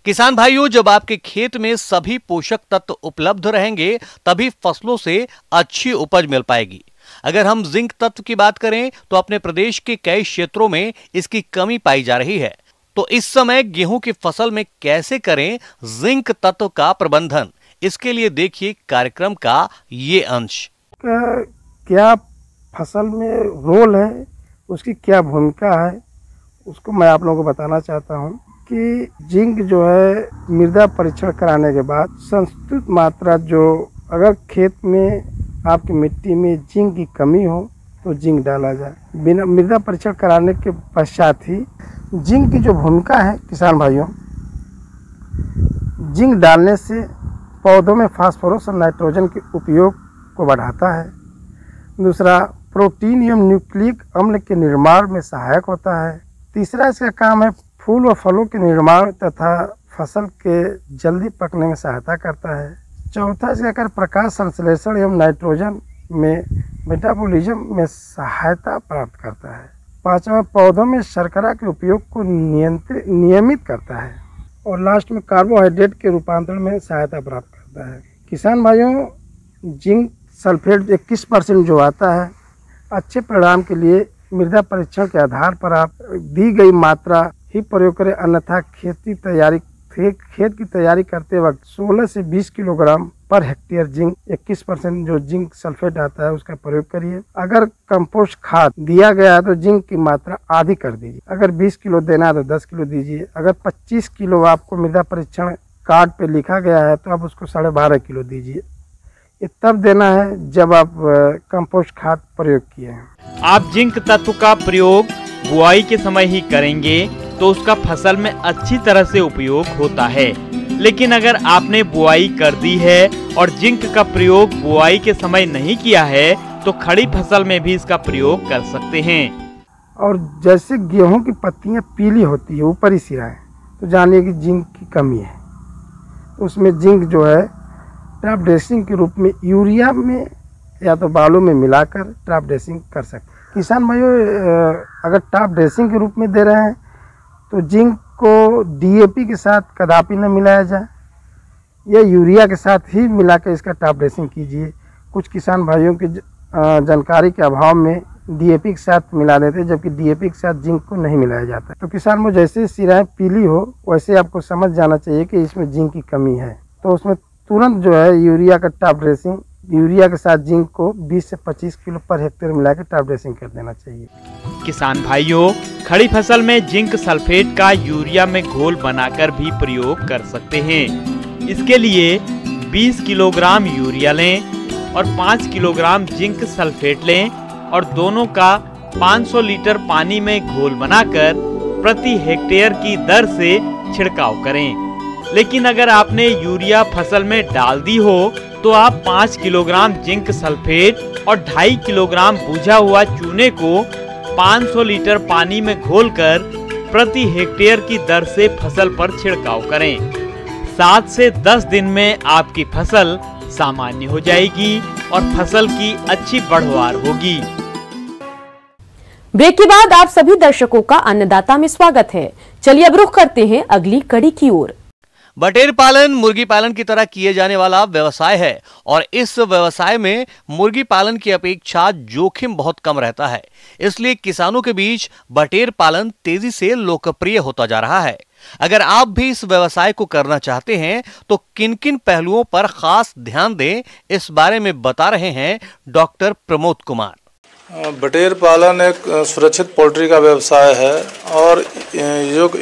किसान भाइयों, जब आपके खेत में सभी पोषक तत्व उपलब्ध रहेंगे तभी फसलों से अच्छी उपज मिल पाएगी। अगर हम जिंक तत्व की बात करें तो अपने प्रदेश के कई क्षेत्रों में इसकी कमी पाई जा रही है। तो इस समय गेहूं की फसल में कैसे करें जिंक तत्व का प्रबंधन, इसके लिए देखिए कार्यक्रम का ये अंश। क्या फसल में रोल है, उसकी क्या भूमिका है, उसको मैं आप लोगों को बताना चाहता हूं कि जिंक जो है मृदा परीक्षण कराने के बाद संतुलित मात्रा, जो अगर खेत में आपकी मिट्टी में जिंक की कमी हो तो जिंक डाला जाए। बिना मृदा परीक्षण कराने के पश्चात ही जिंक की जो भूमिका है किसान भाइयों, जिंक डालने से पौधों में फास्फोरस और नाइट्रोजन के उपयोग को बढ़ाता है। दूसरा, प्रोटीन एवं न्यूक्लिक अम्ल के निर्माण में सहायक होता है। तीसरा, इसका काम है फूल और फलों के निर्माण तथा फसल के जल्दी पकने में सहायता करता है। चौथा, इसका कार्य प्रकाश संश्लेषण एवं नाइट्रोजन में मेटाबॉलिज्म में सहायता प्राप्त करता है। पांचवा, पौधों में शर्करा के उपयोग को नियमित करता है। और लास्ट में कार्बोहाइड्रेट के रूपांतरण में सहायता प्राप्त करता है। किसान भाइयों, जिंक सल्फेट 21% जो आता है, अच्छे परिणाम के लिए मृदा परीक्षण के आधार पर आप दी गई मात्रा ही प्रयोग करें, अन्यथा खेत की तैयारी करते वक्त 16 से 20 किलोग्राम पर हेक्टेयर जिंक 21% जो जिंक सल्फेट आता है उसका प्रयोग करिए। अगर कंपोस्ट खाद दिया गया है तो जिंक की मात्रा आधी कर दीजिए। अगर 20 किलो देना है तो 10 किलो दीजिए। अगर 25 किलो आपको मृदा परीक्षण कार्ड पे लिखा गया है तो आप उसको 12.5 किलो दीजिए। ये तब देना है जब आप कंपोस्ट खाद प्रयोग किए हैं। आप जिंक तत्व का प्रयोग बुआई के समय ही करेंगे तो उसका फसल में अच्छी तरह से उपयोग होता है। लेकिन अगर आपने बुआई कर दी है और जिंक का प्रयोग बुआई के समय नहीं किया है तो खड़ी फसल में भी इसका प्रयोग कर सकते हैं। और जैसे गेहूं की पत्तियां पीली होती है, ऊपरी सिराएं, तो जानिए कि जिंक की कमी है। उसमें जिंक जो है टॉप ड्रेसिंग के रूप में यूरिया में या तो बालू में मिलाकर टॉप ड्रेसिंग कर सकते हैं। किसान भाइयों, अगर टॉप ड्रेसिंग के रूप में दे रहे हैं तो जिंक को डीएपी के साथ कदापि न मिलाया जाए, या यूरिया के साथ ही मिलाकर इसका टॉप ड्रेसिंग कीजिए। कुछ किसान भाइयों की जानकारी के अभाव में डीएपी के साथ मिला देते हैं, जबकि डीएपी के साथ जिंक को नहीं मिलाया जाता। तो किसान में जैसे सिराएं पीली हो वैसे आपको समझ जाना चाहिए कि इसमें जिंक की कमी है, तो उसमें तुरंत जो है यूरिया का टॉप ड्रेसिंग, यूरिया के साथ जिंक को 20 से 25 किलो पर हेक्टेयर मिलाकर टॉप ड्रेसिंग कर देना चाहिए। किसान भाइयों, खड़ी फसल में जिंक सल्फेट का यूरिया में घोल बनाकर भी प्रयोग कर सकते हैं। इसके लिए 20 किलोग्राम यूरिया लें और 5 किलोग्राम जिंक सल्फेट लें और दोनों का 500 लीटर पानी में घोल बनाकर प्रति हेक्टेयर की दर से छिड़काव करें। लेकिन अगर आपने यूरिया फसल में डाल दी हो तो आप 5 किलोग्राम जिंक सल्फेट और 2.5 किलोग्राम बुझा हुआ चूने को 500 लीटर पानी में घोलकर प्रति हेक्टेयर की दर से फसल पर छिड़काव करें। 7 से 10 दिन में आपकी फसल सामान्य हो जाएगी और फसल की अच्छी बढ़वार होगी। ब्रेक के बाद आप सभी दर्शकों का अन्नदाता में स्वागत है। चलिए अब रुख करते हैं अगली कड़ी की ओर। बटेर पालन मुर्गी पालन की तरह किए जाने वाला व्यवसाय है और इस व्यवसाय में मुर्गी पालन की अपेक्षा जोखिम बहुत कम रहता है। इसलिए किसानों के बीच बटेर पालन तेजी से लोकप्रिय होता जा रहा है। अगर आप भी इस व्यवसाय को करना चाहते हैं तो किन किन पहलुओं पर खास ध्यान दें, इस बारे में बता रहे हैं डॉक्टर प्रमोद कुमार। बटेर पालन एक सुरक्षित पोल्ट्री का व्यवसाय है और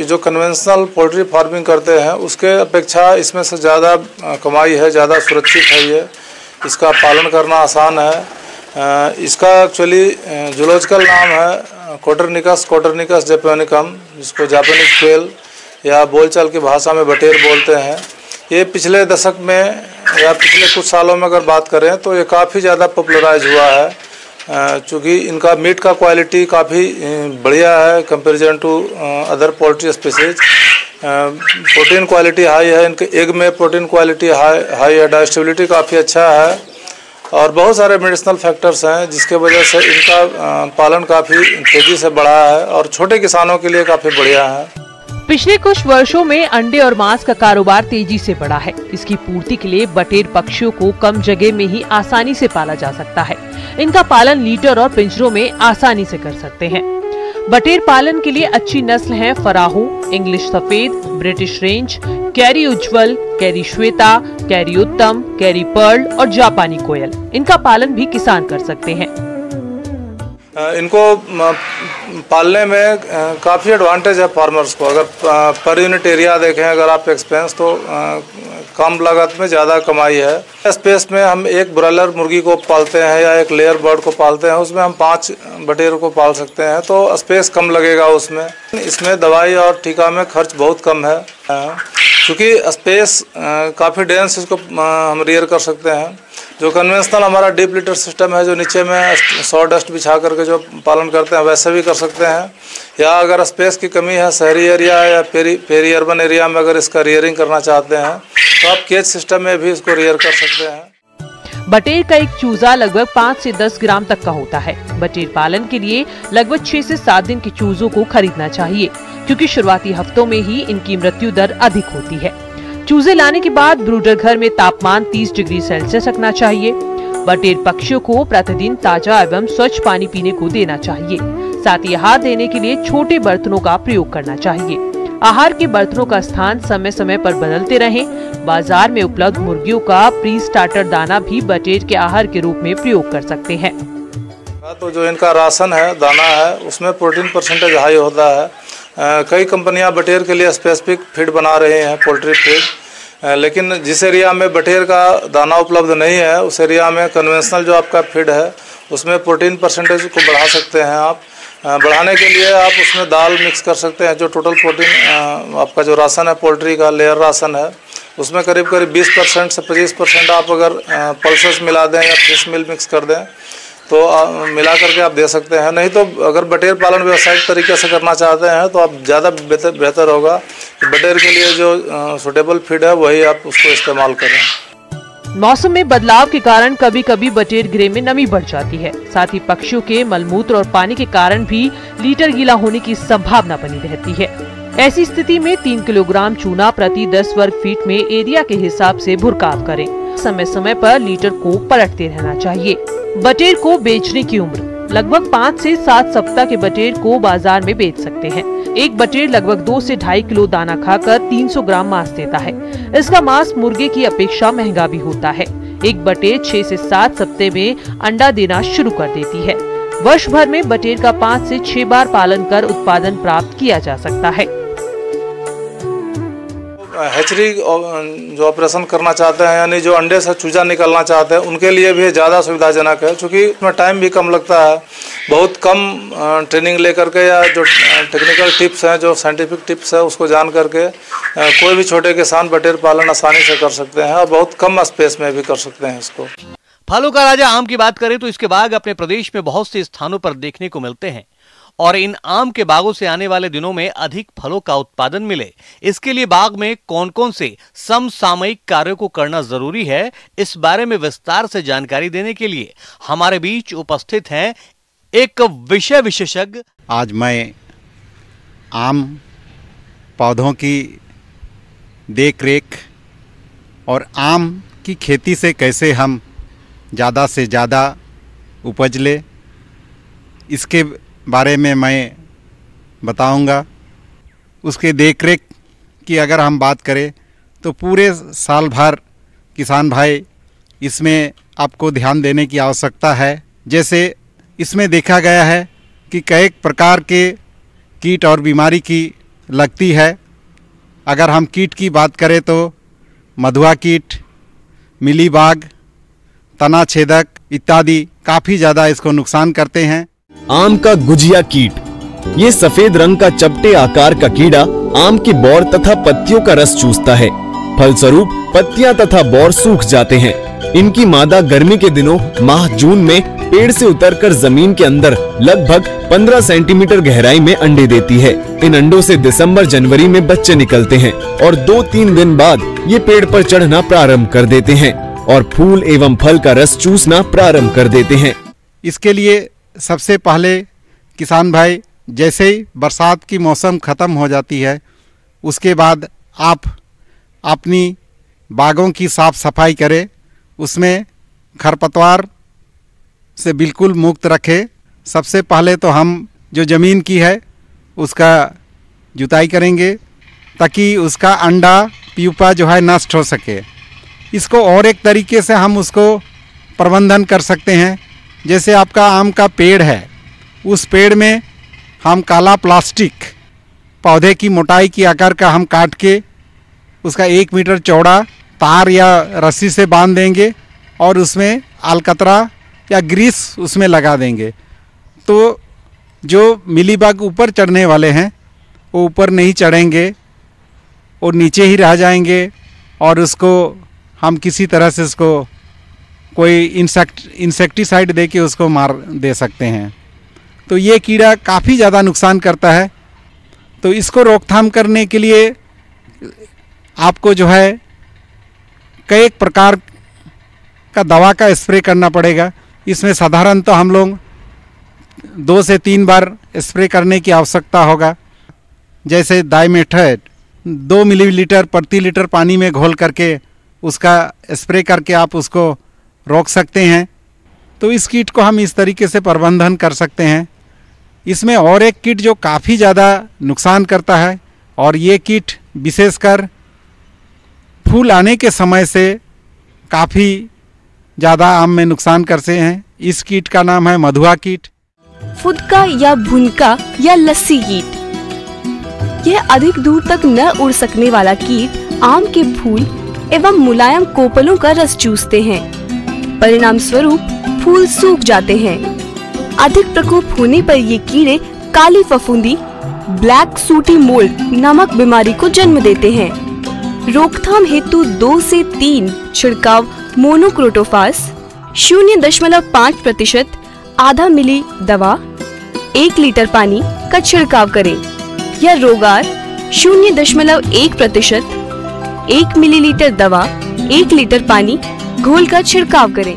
जो कन्वेंशनल पोल्ट्री फार्मिंग करते हैं उसके अपेक्षा इसमें से ज़्यादा कमाई है, ज़्यादा सुरक्षित है। ये इसका पालन करना आसान है। इसका एक्चुअली जूलॉजिकल नाम है कोटरनिकस जैपोनिकम, जिसको जापानीज क्वेल या बोलचाल की भाषा में बटेर बोलते हैं। ये पिछले दशक में या पिछले कुछ सालों में अगर बात करें तो ये काफ़ी ज़्यादा पॉपुलराइज हुआ है, चूँकि इनका मीट का क्वालिटी काफ़ी बढ़िया है comparison to other poultry species. Protein quality high है, इनके एग में प्रोटीन क्वालिटी हाई है, डाइजेस्टिबिलिटी काफ़ी अच्छा है और बहुत सारे मेडिसिनल फैक्टर्स हैं जिसके वजह से इनका पालन काफ़ी तेज़ी से बढ़ा है और छोटे किसानों के लिए काफ़ी बढ़िया है। पिछले कुछ वर्षों में अंडे और मांस का कारोबार तेजी से बढ़ा है। इसकी पूर्ति के लिए बटेर पक्षियों को कम जगह में ही आसानी से पाला जा सकता है। इनका पालन लीटर और पिंजरों में आसानी से कर सकते हैं। बटेर पालन के लिए अच्छी नस्ल है फराहू, इंग्लिश सफेद, ब्रिटिश रेंज, कैरी उज्जवल, कैरी श्वेता, कैरी उत्तम, कैरी पर्ल और जापानी कोयल। इनका पालन भी किसान कर सकते हैं। इनको पालने में काफ़ी एडवांटेज है फार्मर्स को। अगर पर यूनिट एरिया देखें अगर आप एक्सपेंस, तो कम लागत में ज़्यादा कमाई है। स्पेस में हम एक ब्रॉयलर मुर्गी को पालते हैं या एक लेयर बर्ड को पालते हैं, उसमें हम 5 बटेर को पाल सकते हैं, तो स्पेस कम लगेगा उसमें। इसमें दवाई और टीका में खर्च बहुत कम है, क्योंकि स्पेस काफ़ी डेंस इसको हम रियर कर सकते हैं। जो कन्वेंशनल हमारा डीप लिटर सिस्टम है, जो नीचे में सॉ डस्ट बिछा करके जो पालन करते हैं, वैसे भी कर सकते हैं। या अगर स्पेस की कमी है शहरी एरिया या पेरी अर्बन एरिया में, अगर इसका रियरिंग करना चाहते हैं तो आप केज सिस्टम में भी इसको रियर कर सकते हैं। बटेर का एक चूजा लगभग 5 से 10 ग्राम तक का होता है। बटेर पालन के लिए लगभग 6 से 7 दिन के चूजों को खरीदना चाहिए, क्योंकि शुरुआती हफ्तों में ही इनकी मृत्यु दर अधिक होती है। चूजे लाने के बाद ब्रूडर घर में तापमान 30 डिग्री सेल्सियस रखना चाहिए। बटेर पक्षियों को प्रतिदिन ताजा एवं स्वच्छ पानी पीने को देना चाहिए। साथ ही आहार देने के लिए छोटे बर्तनों का प्रयोग करना चाहिए। आहार के बर्तनों का स्थान समय समय पर बदलते रहें। बाजार में उपलब्ध मुर्गियों का प्री स्टार्टर दाना भी बटेर के आहार के रूप में प्रयोग कर सकते हैं। तो जो इनका राशन है, दाना है, उसमें प्रोटीन परसेंटेज हाई होता है। कई कंपनियां बटेर के लिए स्पेसिफिक फीड बना रही हैं, पोल्ट्री फीड, लेकिन जिस एरिया में बटेर का दाना उपलब्ध नहीं है, उस एरिया में कन्वेंशनल जो आपका फीड है उसमें प्रोटीन परसेंटेज को बढ़ा सकते हैं आप। बढ़ाने के लिए आप उसमें दाल मिक्स कर सकते हैं। जो टोटल प्रोटीन आपका जो राशन है पोल्ट्री का लेयर राशन है, उसमें करीब 20% से 25% आप अगर पल्सेस मिला दें या फिश मिल मिक्स कर दें तो मिला करके आप दे सकते हैं। नहीं तो अगर बटेर पालन व्यावसायिक तरीके से करना चाहते हैं तो आप ज़्यादा बेहतर होगा कि बटेर के लिए जो सूटेबल फीड है वही आप उसको इस्तेमाल करें। मौसम में बदलाव के कारण कभी कभी बटेर गिरे में नमी बढ़ जाती है। साथ ही पक्षियों के मलमूत्र और पानी के कारण भी लीटर गीला होने की संभावना बनी रहती है। ऐसी स्थिति में 3 किलोग्राम चूना प्रति 10 वर्ग फीट में एरिया के हिसाब से भुरकाव करें। समय समय पर लीटर को पलटते रहना चाहिए। बटेर को बेचने की उम्र लगभग 5 से 7 सप्ताह के बटेर को बाजार में बेच सकते हैं। एक बटेर लगभग 2 से 2.5 किलो दाना खाकर 300 ग्राम मांस देता है। इसका मांस मुर्गे की अपेक्षा महंगा भी होता है। एक बटेर 6 से 7 सप्ताह में अंडा देना शुरू कर देती है। वर्ष भर में बटेर का 5 से 6 बार पालन कर उत्पादन प्राप्त किया जा सकता है। हैचरी जो ऑपरेशन करना चाहते हैं, यानी जो अंडे से चूजा निकलना चाहते हैं, उनके लिए भी ज़्यादा सुविधाजनक है, क्योंकि इसमें टाइम भी कम लगता है। बहुत कम ट्रेनिंग लेकर के या जो टेक्निकल टिप्स हैं, जो साइंटिफिक टिप्स है, उसको जान करके कोई भी छोटे किसान बटेर पालन आसानी से कर सकते हैं और बहुत कम स्पेस में भी कर सकते हैं इसको। फलों का राजा आम की बात करें तो इसके बाग अपने प्रदेश में बहुत से स्थानों पर देखने को मिलते हैं और इन आम के बागों से आने वाले दिनों में अधिक फलों का उत्पादन मिले, इसके लिए बाग में कौन कौन से समसामयिक कार्यों को करना जरूरी है, इस बारे में विस्तार से जानकारी देने के लिए हमारे बीच उपस्थित हैं एक विषय विशेषज्ञ। आज मैं आम पौधों की देखरेख और आम की खेती से कैसे हम ज़्यादा से ज़्यादा उपज ले, इसके बारे में मैं बताऊंगा। उसके देखरेख की अगर हम बात करें तो पूरे साल भर किसान भाई इसमें आपको ध्यान देने की आवश्यकता है। जैसे इसमें देखा गया है कि कई प्रकार के कीट और बीमारी की लगती है। अगर हम कीट की बात करें तो मधुआ कीट, मिलीबाग, तना छेदक इत्यादि काफ़ी ज़्यादा इसको नुकसान करते हैं। आम का गुजिया कीट, ये सफेद रंग का चपटे आकार का कीड़ा आम की बौर तथा पत्तियों का रस चूसता है। फलस्वरूप पत्तियां तथा बौर सूख जाते हैं। इनकी मादा गर्मी के दिनों माह जून में पेड़ से उतरकर जमीन के अंदर लगभग 15 सेंटीमीटर गहराई में अंडे देती है। इन अंडों से दिसंबर जनवरी में बच्चे निकलते हैं और 2-3 दिन बाद ये पेड़ पर चढ़ना प्रारंभ कर देते हैं और फूल एवं फल का रस चूसना प्रारंभ कर देते हैं। इसके लिए सबसे पहले किसान भाई जैसे ही बरसात की मौसम ख़त्म हो जाती है उसके बाद आप अपनी बागों की साफ सफाई करें, उसमें खरपतवार से बिल्कुल मुक्त रखें। सबसे पहले तो हम जो ज़मीन की है उसका जुताई करेंगे ताकि उसका अंडा प्यूपा जो है नष्ट हो सके। इसको और एक तरीके से हम उसको प्रबंधन कर सकते हैं। जैसे आपका आम का पेड़ है, उस पेड़ में हम काला प्लास्टिक पौधे की मोटाई की आकार का हम काट के उसका 1 मीटर चौड़ा तार या रस्सी से बांध देंगे और उसमें अलकतरा या ग्रीस उसमें लगा देंगे। तो जो मिलीबग ऊपर चढ़ने वाले हैं वो ऊपर नहीं चढ़ेंगे और नीचे ही रह जाएंगे और उसको हम किसी तरह से उसको कोई इंसेक्टिसाइड दे के उसको मार दे सकते हैं। तो ये कीड़ा काफ़ी ज़्यादा नुकसान करता है। तो इसको रोकथाम करने के लिए आपको जो है कई प्रकार का दवा का स्प्रे करना पड़ेगा। इसमें साधारणतः हम लोग 2 से 3 बार स्प्रे करने की आवश्यकता होगा। जैसे डाइमेथोएट 2 मिलीलीटर प्रति लीटर पानी में घोल करके उसका स्प्रे करके आप उसको रोक सकते हैं। तो इस कीट को हम इस तरीके से प्रबंधन कर सकते हैं। इसमें और एक कीट जो काफ़ी ज़्यादा नुकसान करता है और ये कीट विशेषकर फूल आने के समय से काफ़ी ज़्यादा आम में नुकसान करते हैं। इस कीट का नाम है मधुआ कीट। फुदका या भुनका या लस्सी कीट, यह अधिक दूर तक न उड़ सकने वाला कीट आम के फूल एवं मुलायम कोपलों का रस चूसते हैं। परिणाम स्वरूप फूल सूख जाते हैं। अधिक प्रकोप होने पर ये कीड़े काली फफूंदी, ब्लैक सूटी मोल्ड नामक बीमारी को जन्म देते हैं। रोकथाम हेतु 2 से 3 छिड़काव मोनोक्रोटोफास 0.5% आधा मिली दवा 1 लीटर पानी का छिड़काव करें या रोगार 0.1% 1 मिलीलीटर दवा 1 लीटर पानी घोल कर छिड़काव करें।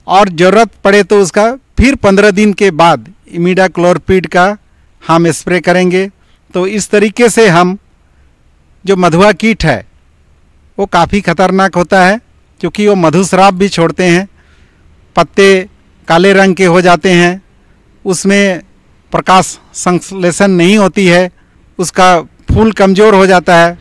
और ज़रूरत पड़े तो उसका फिर 15 दिन के बाद इमिडाक्लोरपिड का हम स्प्रे करेंगे। तो इस तरीके से हम जो मधुआ कीट है वो काफ़ी खतरनाक होता है, क्योंकि वो मधुस्राव भी छोड़ते हैं। पत्ते काले रंग के हो जाते हैं, उसमें प्रकाश संश्लेषण नहीं होती है, उसका फूल कमज़ोर हो जाता है,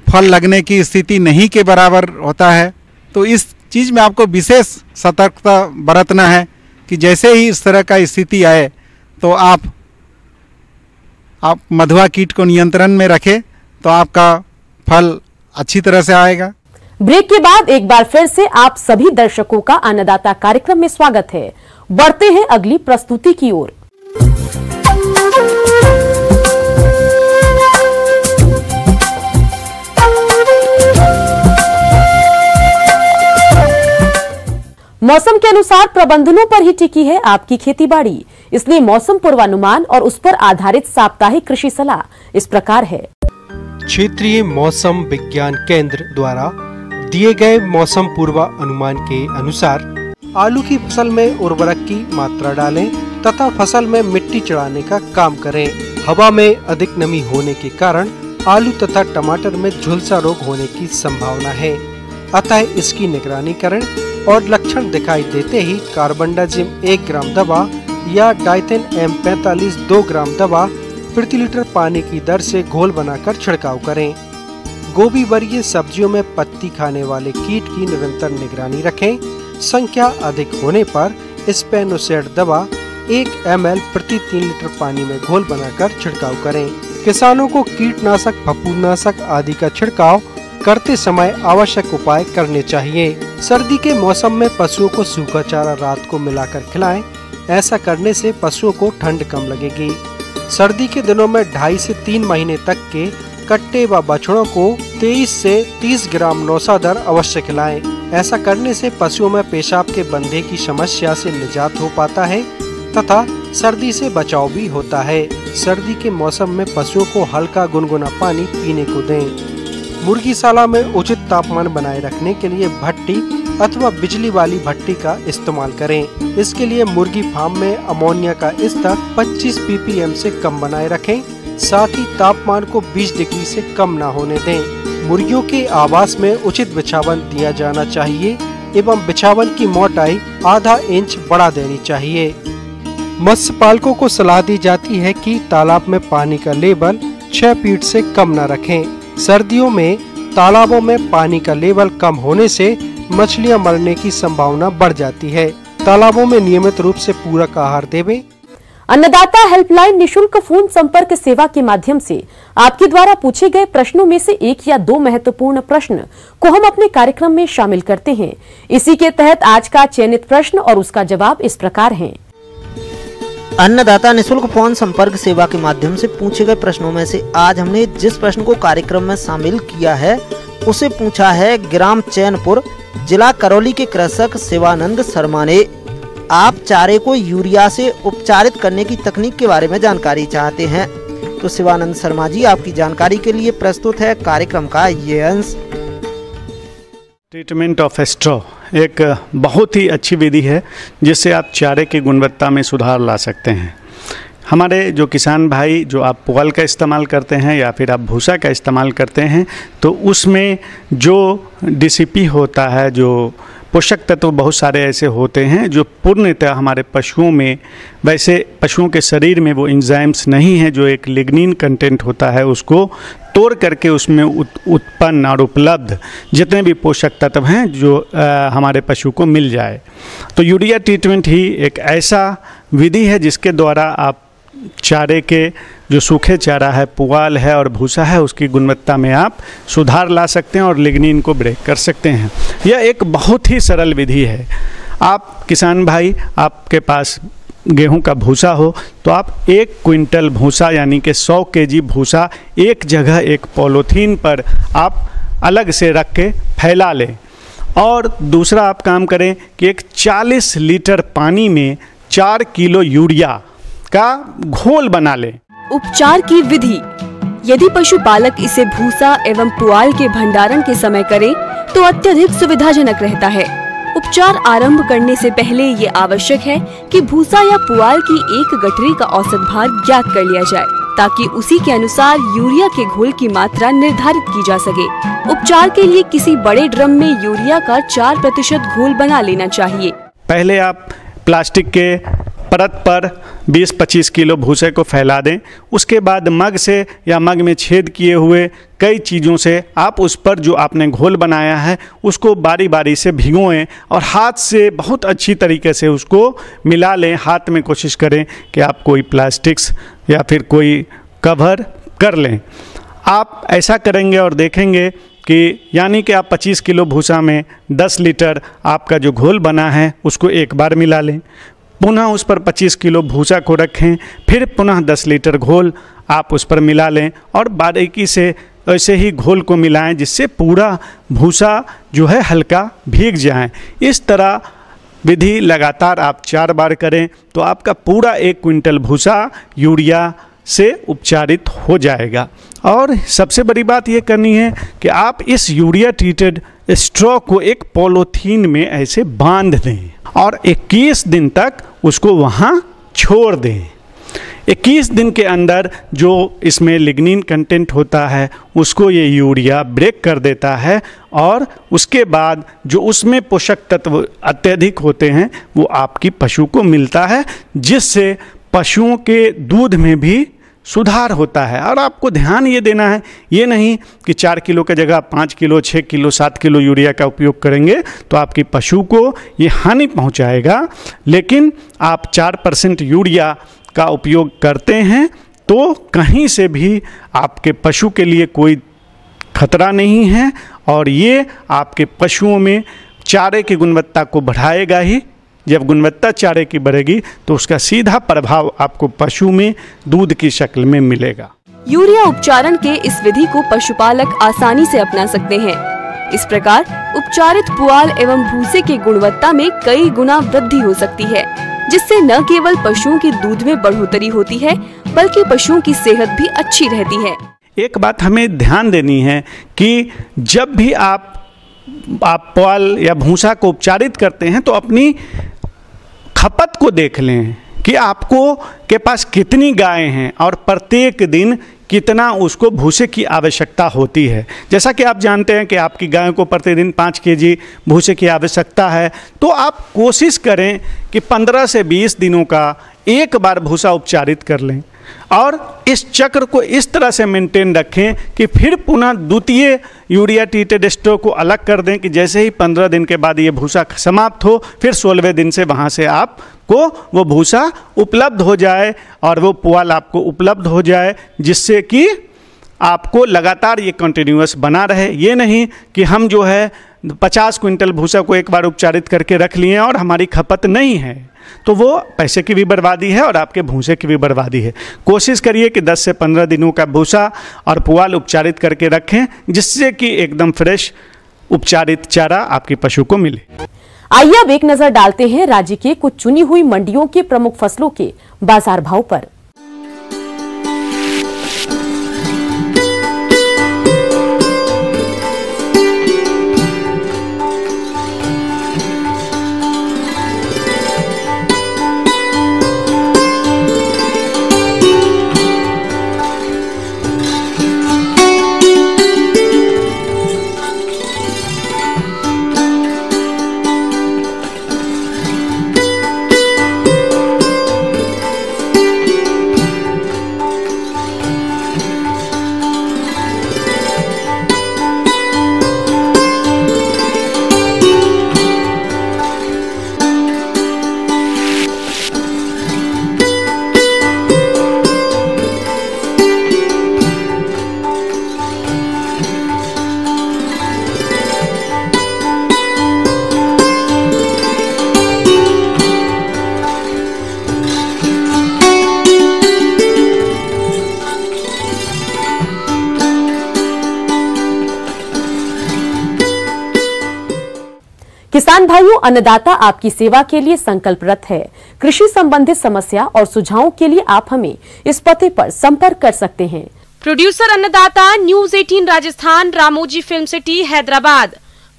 फल लगने की स्थिति नहीं के बराबर होता है। तो इस चीज़ में आपको विशेष सतर्कता बरतना है कि जैसे ही इस तरह का स्थिति आए तो आप मधुआ कीट को नियंत्रण में रखें तो आपका फल अच्छी तरह से आएगा। ब्रेक के बाद एक बार फिर से आप सभी दर्शकों का अन्नदाता कार्यक्रम में स्वागत है। बढ़ते हैं अगली प्रस्तुति की ओर। मौसम के अनुसार प्रबंधनों पर ही टिकी है आपकी खेतीबाड़ी, इसलिए मौसम पूर्वानुमान और उस पर आधारित साप्ताहिक कृषि सलाह इस प्रकार है। क्षेत्रीय मौसम विज्ञान केंद्र द्वारा दिए गए मौसम पूर्वानुमान के अनुसार आलू की फसल में उर्वरक की मात्रा डालें तथा फसल में मिट्टी चढ़ाने का काम करें। हवा में अधिक नमी होने के कारण आलू तथा टमाटर में झुलसा रोग होने की संभावना है, अतः इसकी निगरानी करें और लक्षण दिखाई देते ही कार्बनडाजिम 1 ग्राम दवा या डाइथेन M45 2 ग्राम दवा प्रति लीटर पानी की दर से घोल बनाकर छिड़काव करें। गोभी वर्गीय सब्जियों में पत्ती खाने वाले कीट की निरंतर निगरानी रखें। संख्या अधिक होने पर स्पेनोसाइड दवा 1 ml प्रति 3 लीटर पानी में घोल बनाकर छिड़काव करें। किसानों को कीटनाशक, फफूंदनाशक आदि का छिड़काव करते समय आवश्यक उपाय करने चाहिए। सर्दी के मौसम में पशुओं को सूखा चारा रात को मिलाकर खिलाएं। ऐसा करने से पशुओं को ठंड कम लगेगी। सर्दी के दिनों में 2.5 से 3 महीने तक के कट्टे व बछड़ों को 23 से 30 ग्राम नौसादर अवश्य खिलाएं। ऐसा करने से पशुओं में पेशाब के बंधे की समस्या से निजात हो पाता है तथा सर्दी से बचाव भी होता है। सर्दी के मौसम में पशुओं को हल्का गुनगुना पानी पीने को दें। मुर्गीशाला में उचित तापमान बनाए रखने के लिए भट्टी अथवा बिजली वाली भट्टी का इस्तेमाल करें। इसके लिए मुर्गी फार्म में अमोनिया का स्तर 25 ppm से कम बनाए रखें साथ ही तापमान को 20 डिग्री से कम न होने दें। मुर्गियों के आवास में उचित बिछावन दिया जाना चाहिए एवं बिछावन की मोटाई आधा इंच बढ़ा देनी चाहिए। मत्स्य पालकों को सलाह दी जाती है कि तालाब में पानी का लेवल 6 फीट से कम न रखें। सर्दियों में तालाबों में पानी का लेवल कम होने से मछलियां मरने की संभावना बढ़ जाती है। तालाबों में नियमित रूप से पूरक आहार देवें। अन्नदाता हेल्पलाइन निशुल्क फोन संपर्क सेवा के माध्यम से आपके द्वारा पूछे गए प्रश्नों में से 1 या 2 महत्वपूर्ण प्रश्न को हम अपने कार्यक्रम में शामिल करते हैं। इसी के तहत आज का चयनित प्रश्न और उसका जवाब इस प्रकार है। अन्नदाता निशुल्क फोन संपर्क सेवा के माध्यम से पूछे गए प्रश्नों में से आज हमने जिस प्रश्न को कार्यक्रम में शामिल किया है उसे पूछा है ग्राम चैनपुर, जिला करौली के कृषक शिवानंद शर्मा ने। आप चारे को यूरिया से उपचारित करने की तकनीक के बारे में जानकारी चाहते हैं तो शिवानंद शर्मा जी, आपकी जानकारी के लिए प्रस्तुत है कार्यक्रम का ये अंश। ट्रीटमेंट ऑफ स्ट्रॉ एक बहुत ही अच्छी विधि है जिससे आप चारे की गुणवत्ता में सुधार ला सकते हैं। हमारे जो किसान भाई जो आप पुआल का इस्तेमाल करते हैं या फिर आप भूसा का इस्तेमाल करते हैं तो उसमें जो डीसीपी होता है, जो पोषक तत्व बहुत सारे ऐसे होते हैं जो पूर्णतः हमारे पशुओं में, वैसे पशुओं के शरीर में वो एंजाइम्स नहीं है जो एक लिग्निन कंटेंट होता है उसको तोड़ करके उसमें उत्पन्न और उपलब्ध जितने भी पोषक तत्व हैं जो हमारे पशु को मिल जाए। तो यूरिया ट्रीटमेंट ही एक ऐसा विधि है जिसके द्वारा आप चारे के जो सूखे चारा है, पुआल है और भूसा है उसकी गुणवत्ता में आप सुधार ला सकते हैं और लिग्निन को ब्रेक कर सकते हैं। यह एक बहुत ही सरल विधि है। आप किसान भाई, आपके पास गेहूं का भूसा हो तो आप 1 क्विंटल भूसा यानी कि 100 केजी भूसा एक जगह एक पॉलीथीन पर आप अलग से रख के फैला लें। और दूसरा आप काम करें कि एक 40 लीटर पानी में 4 किलो यूरिया का घोल बना लें। उपचार की विधि। यदि पशुपालक इसे भूसा एवं पुआल के भंडारण के समय करे तो अत्यधिक सुविधाजनक रहता है। उपचार आरंभ करने से पहले ये आवश्यक है कि भूसा या पुआल की एक गठरी का औसत भार ज्ञात कर लिया जाए ताकि उसी के अनुसार यूरिया के घोल की मात्रा निर्धारित की जा सके। उपचार के लिए किसी बड़े ड्रम में यूरिया का 4% घोल बना लेना चाहिए। पहले आप प्लास्टिक के परत पर 20-25 किलो भूसे को फैला दें। उसके बाद मग से या मग में छेद किए हुए कई चीज़ों से आप उस पर जो आपने घोल बनाया है उसको बारी बारी से भिगोएं और हाथ से बहुत अच्छी तरीके से उसको मिला लें। हाथ में कोशिश करें कि आप कोई प्लास्टिक्स या फिर कोई कवर कर लें। आप ऐसा करेंगे और देखेंगे कि यानी कि आप 25 किलो भूसा में 10 लीटर आपका जो घोल बना है उसको एक बार मिला लें। पुनः उस पर 25 किलो भूसा को रखें, फिर पुनः 10 लीटर घोल आप उस पर मिला लें और बारीकी से ऐसे ही घोल को मिलाएं जिससे पूरा भूसा जो है हल्का भीग जाए। इस तरह विधि लगातार आप 4 बार करें तो आपका पूरा 1 क्विंटल भूसा यूरिया से उपचारित हो जाएगा। और सबसे बड़ी बात ये करनी है कि आप इस यूरिया ट्रीटेड स्ट्रॉ को एक पॉलीथीन में ऐसे बांध दें और 21 दिन तक उसको वहाँ छोड़ दें। 21 दिन के अंदर जो इसमें लिग्निन कंटेंट होता है उसको ये यूरिया ब्रेक कर देता है और उसके बाद जो उसमें पोषक तत्व अत्यधिक होते हैं वो आपकी पशु को मिलता है जिससे पशुओं के दूध में भी सुधार होता है। और आपको ध्यान ये देना है, ये नहीं कि 4 किलो की जगह 5 किलो, 6 किलो, 7 किलो यूरिया का उपयोग करेंगे तो आपकी पशु को ये हानि पहुंचाएगा। लेकिन आप 4% यूरिया का उपयोग करते हैं तो कहीं से भी आपके पशु के लिए कोई खतरा नहीं है और ये आपके पशुओं में चारे की गुणवत्ता को बढ़ाएगा ही। जब गुणवत्ता चारे की बढ़ेगी तो उसका सीधा प्रभाव आपको पशु में दूध की शक्ल में मिलेगा। यूरिया उपचारण के इस विधि को पशुपालक आसानी से अपना सकते हैं। इस प्रकार उपचारित पुआल एवं भूसे की गुणवत्ता में कई गुना वृद्धि हो सकती है जिससे न केवल पशुओं के दूध में बढ़ोतरी होती है बल्कि पशुओं की सेहत भी अच्छी रहती है। एक बात हमें ध्यान देनी है कि जब भी आप पुआल या भूसा को उपचारित करते हैं तो अपनी खपत को देख लें कि आपको के पास कितनी गायें हैं और प्रत्येक दिन कितना उसको भूसे की आवश्यकता होती है। जैसा कि आप जानते हैं कि आपकी गायों को प्रतिदिन 5 केजी भूसे की आवश्यकता है, तो आप कोशिश करें कि 15 से 20 दिनों का एक बार भूसा उपचारित कर लें और इस चक्र को इस तरह से मेंटेन रखें कि फिर पुनः द्वितीय यूरिया ट्रीटेड स्टॉक को अलग कर दें कि जैसे ही 15 दिन के बाद ये भूसा समाप्त हो, फिर 16वें दिन से वहाँ से आपको वो भूसा उपलब्ध हो जाए और वो पुआल आपको उपलब्ध हो जाए, जिससे कि आपको लगातार ये कंटिन्यूअस बना रहे। ये नहीं कि हम जो है 50 क्विंटल भूसा को एक बार उपचारित करके रख लिए और हमारी खपत नहीं है, तो वो पैसे की भी बर्बादी है और आपके भूसे की भी बर्बादी है। कोशिश करिए कि 10 से 15 दिनों का भूसा और पुआल उपचारित करके रखें, जिससे कि एकदम फ्रेश उपचारित चारा आपके पशु को मिले। आइए अब एक नजर डालते हैं राज्य के कुछ चुनी हुई मंडियों के प्रमुख फसलों के बाजार भाव पर। किसान भाइयों, अन्नदाता आपकी सेवा के लिए संकल्परत है। कृषि संबंधित समस्या और सुझावों के लिए आप हमें इस पते पर संपर्क कर सकते हैं। प्रोड्यूसर अन्नदाता, news 18 Rajasthan, Ramoji film city, Hyderabad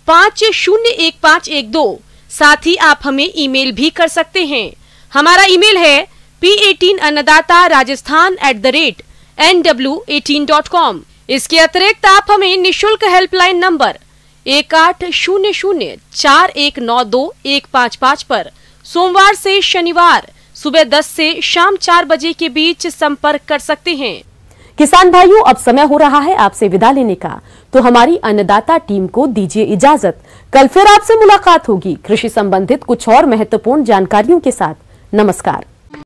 501512। साथ ही आप हमें ईमेल भी कर सकते हैं। हमारा ईमेल है p18annadaata@nw18.com। इसके अतिरिक्त आप हमें निशुल्क हेल्पलाइन नंबर 18004192-155 पर सोमवार से शनिवार सुबह 10 से शाम 4 बजे के बीच संपर्क कर सकते हैं। किसान भाइयों, अब समय हो रहा है आपसे विदा लेने का, तो हमारी अन्नदाता टीम को दीजिए इजाजत। कल फिर आपसे मुलाकात होगी कृषि संबंधित कुछ और महत्वपूर्ण जानकारियों के साथ। नमस्कार।